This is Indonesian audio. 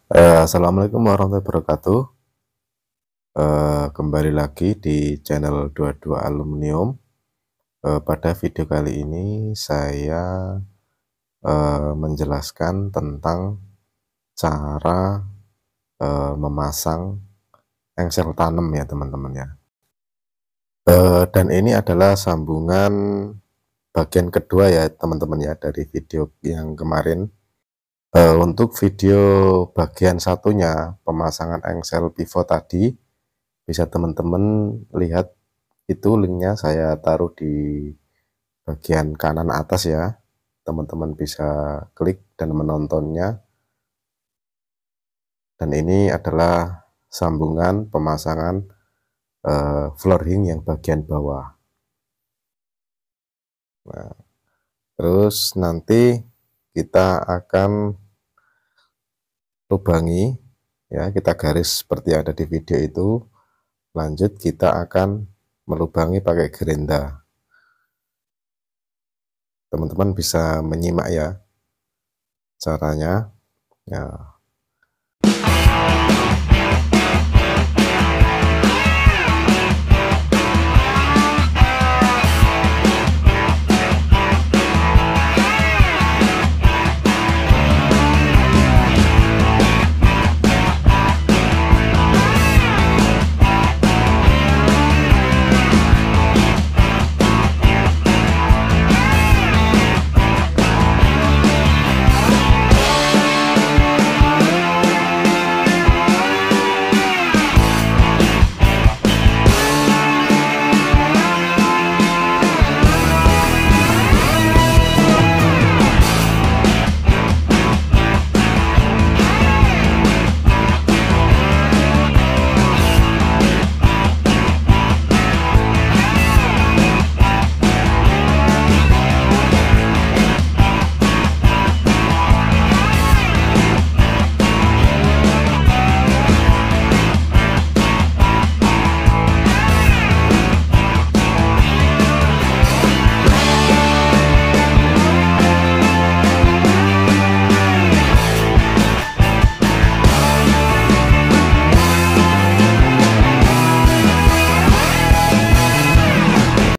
Assalamualaikum warahmatullahi wabarakatuh. Kembali lagi di channel 22 Aluminium. Pada video kali ini saya menjelaskan tentang cara memasang engsel tanam ya teman-teman ya. Dan ini adalah sambungan bagian kedua ya teman-teman ya dari video yang kemarin. Untuk video bagian satunya pemasangan engsel pivot tadi, bisa teman-teman lihat itu linknya saya taruh di bagian kanan atas ya. Teman-teman bisa klik dan menontonnya. Dan ini adalah sambungan pemasangan flooring yang bagian bawah. Nah, terus nanti kita akan lubangi ya, kita garis seperti ada di video itu. Lanjut kita akan melubangi pakai gerinda. Teman-teman bisa menyimak ya caranya. Ya.